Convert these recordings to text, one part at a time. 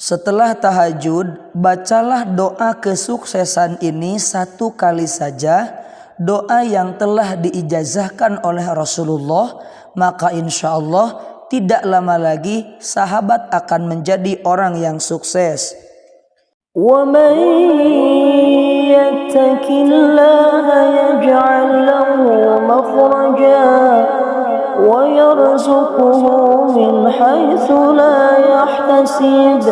Setelah tahajud, bacalah doa kesuksesan ini 1 kali saja, doa yang telah diijazahkan oleh Rasulullah, maka insya Allah tidak lama lagi sahabat akan menjadi orang yang sukses. وَمَن يَتَّقِ اللَّهَ يَجْعَل لَّهُ مَخْرَجًا وَيَرْزُقْهُ مِنْ حَيْثُ لَا يَحْتَسِبُ.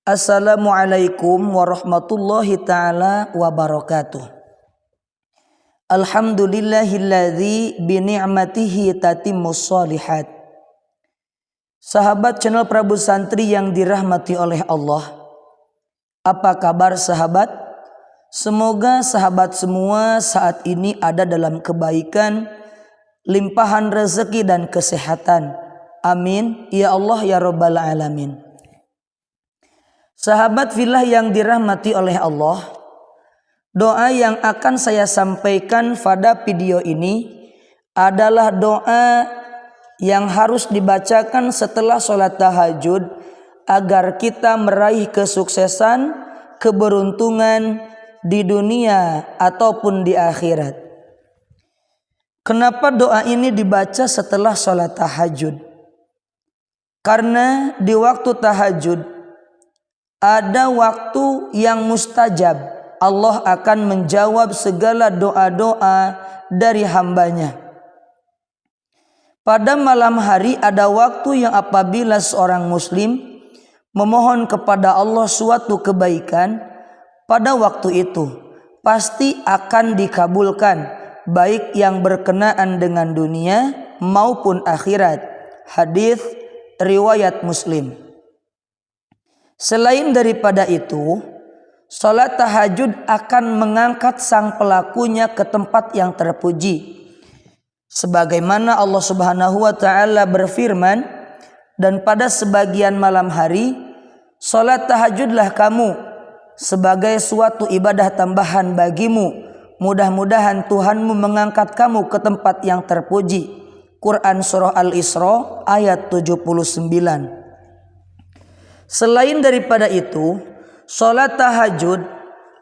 Assalamualaikum warahmatullahi ta'ala wabarakatuh. Alhamdulillahilladzi bini'matihi tatimmus shalihat. Sahabat channel Prabu Santri yang dirahmati oleh Allah, apa kabar sahabat? Semoga sahabat semua saat ini ada dalam kebaikan, limpahan rezeki dan kesehatan. Amin ya Allah ya Rabbal Alamin. Sahabat fillah yang dirahmati oleh Allah, doa yang akan saya sampaikan pada video ini adalah doa yang harus dibacakan setelah sholat tahajud agar kita meraih kesuksesan, keberuntungan di dunia ataupun di akhirat. Kenapa doa ini dibaca setelah sholat tahajud? Karena di waktu tahajud ada waktu yang mustajab. Allah akan menjawab segala doa-doa dari hambanya. Pada malam hari ada waktu yang apabila seorang muslim memohon kepada Allah suatu kebaikan, pada waktu itu pasti akan dikabulkan, baik yang berkenaan dengan dunia maupun akhirat. Hadis riwayat Muslim. Selain daripada itu, salat tahajud akan mengangkat sang pelakunya ke tempat yang terpuji. Sebagaimana Allah Subhanahu wa taala berfirman, dan pada sebagian malam hari salat tahajudlah kamu sebagai suatu ibadah tambahan bagimu. Mudah-mudahan Tuhanmu mengangkat kamu ke tempat yang terpuji. Quran surah Al-Isra ayat 79. Selain daripada itu, salat tahajud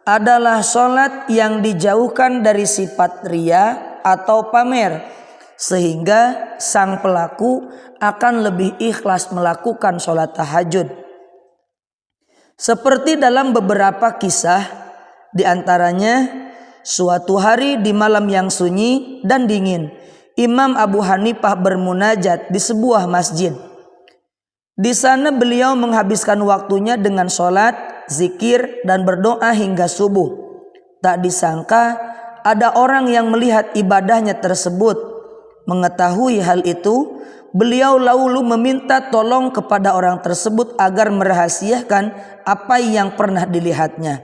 adalah salat yang dijauhkan dari sifat riya atau pamer, sehingga sang pelaku akan lebih ikhlas melakukan sholat tahajud. Seperti dalam beberapa kisah, diantaranya suatu hari di malam yang sunyi dan dingin, Imam Abu Hanifah bermunajat di sebuah masjid. Di sana beliau menghabiskan waktunya dengan sholat, zikir, dan berdoa hingga subuh. Tak disangka ada orang yang melihat ibadahnya tersebut. Mengetahui hal itu, beliau lalu meminta tolong kepada orang tersebut agar merahasiakan apa yang pernah dilihatnya.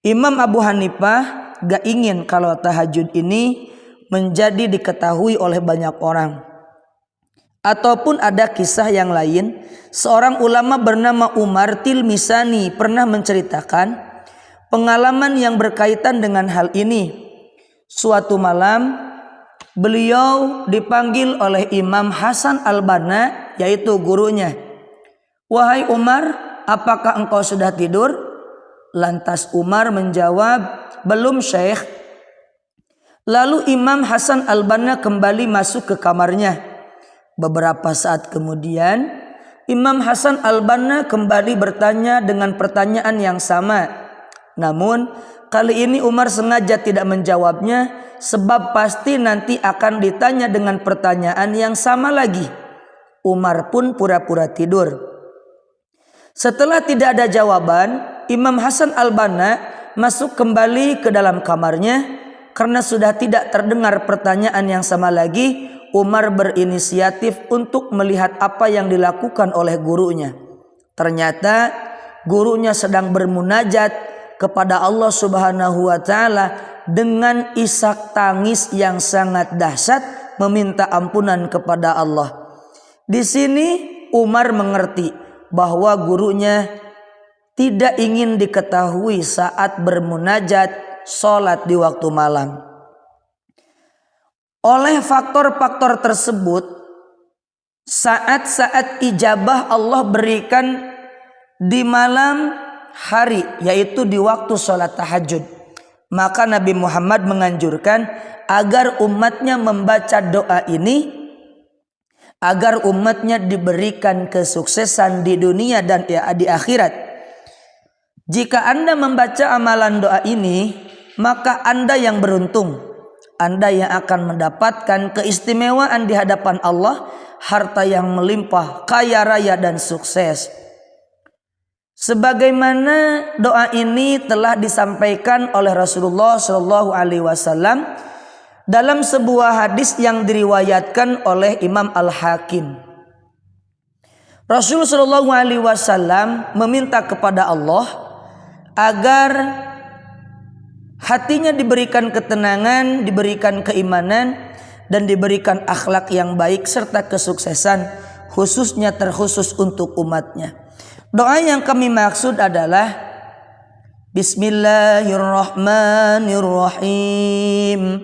Imam Abu Hanifah gak ingin kalau tahajud ini menjadi diketahui oleh banyak orang. Ataupun ada kisah yang lain, seorang ulama bernama Umar Tilmisani pernah menceritakan pengalaman yang berkaitan dengan hal ini. Suatu malam beliau dipanggil oleh Imam Hasan Al-Banna, yaitu gurunya. "Wahai Umar, apakah engkau sudah tidur?" Lantas Umar menjawab, "Belum, Syekh." Lalu Imam Hasan Al-Banna kembali masuk ke kamarnya. Beberapa saat kemudian, Imam Hasan Al-Banna kembali bertanya dengan pertanyaan yang sama. Namun kali ini Umar sengaja tidak menjawabnya, sebab pasti nanti akan ditanya dengan pertanyaan yang sama lagi. Umar pun pura-pura tidur. Setelah tidak ada jawaban, Imam Hasan Al-Banna masuk kembali ke dalam kamarnya. Karena sudah tidak terdengar pertanyaan yang sama lagi, Umar berinisiatif untuk melihat apa yang dilakukan oleh gurunya. Ternyata gurunya sedang bermunajat kepada Allah Subhanahu wa taala dengan isak tangis yang sangat dahsyat, meminta ampunan kepada Allah. Di sini Umar mengerti bahwa gurunya tidak ingin diketahui saat bermunajat sholat di waktu malam. Oleh faktor-faktor tersebut, saat-saat ijabah Allah berikan di malam hari, yaitu di waktu sholat tahajud. Maka Nabi Muhammad menganjurkan agar umatnya membaca doa ini, agar umatnya diberikan kesuksesan di dunia dan di akhirat. Jika Anda membaca amalan doa ini, maka Anda yang beruntung. Anda yang akan mendapatkan keistimewaan di hadapan Allah, harta yang melimpah, kaya raya dan sukses. Sebagaimana doa ini telah disampaikan oleh Rasulullah Shallallahu Alaihi Wasallam dalam sebuah hadis yang diriwayatkan oleh Imam Al-Hakim. Rasul Shallallahu Alaihi Wasallam meminta kepada Allah agar hatinya diberikan ketenangan, diberikan keimanan, dan diberikan akhlak yang baik serta kesuksesan, khususnya terkhusus untuk umatnya. Doa yang kami maksud adalah Bismillahirrahmanirrahim.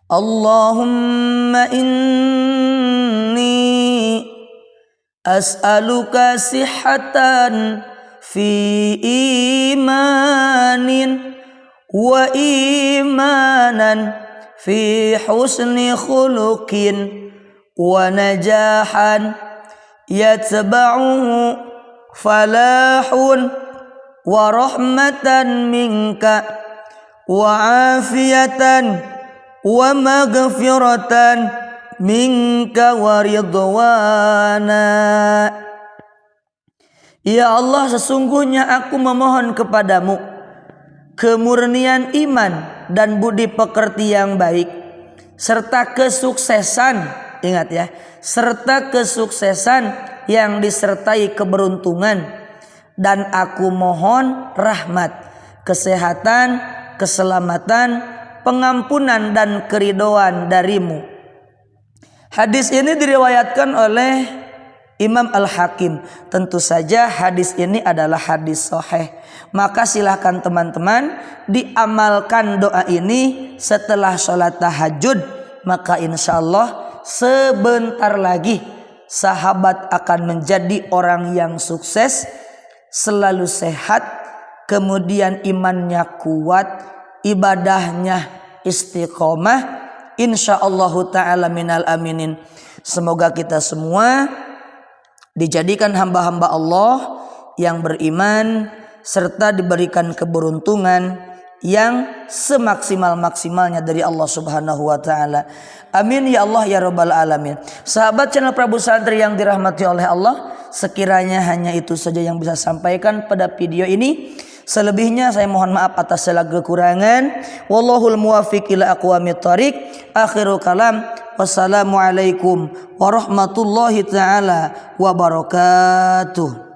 Allahumma inni as'aluka sihhatan fi imanin wa imanan fi husni khuluqin wa najahan yatba'uhu falahun wa rahmatan minka wa afiyatan wa maghfiratan minka wa ridwana. Ya Allah, sesungguhnya aku memohon kepadamu kemurnian iman dan budi pekerti yang baik serta kesuksesan. Ingat ya, serta kesuksesan yang disertai keberuntungan, dan aku mohon rahmat, kesehatan, keselamatan, pengampunan dan keridhaan darimu. Hadis ini diriwayatkan oleh Imam Al-Hakim. Tentu saja hadis ini adalah hadis sahih. Maka silahkan teman-teman diamalkan doa ini setelah sholat tahajud. Maka insya Allah sebentar lagi sahabat akan menjadi orang yang sukses, selalu sehat, kemudian imannya kuat, ibadahnya istiqomah, insyaallah ta'ala minal aminin. Semoga kita semua dijadikan hamba-hamba Allah yang beriman serta diberikan keberuntungan yang semaksimal-maksimalnya dari Allah Subhanahu wa taala. Amin ya Allah ya rabbal alamin. Sahabat channel Prabu Santri yang dirahmati oleh Allah, sekiranya hanya itu saja yang bisa sampaikan pada video ini. Selebihnya saya mohon maaf atas segala kekurangan. Wallahul muwaffiq ila aqwamit thoriq. Akhirul kalam. Wassalamualaikum warahmatullahi taala wabarakatuh.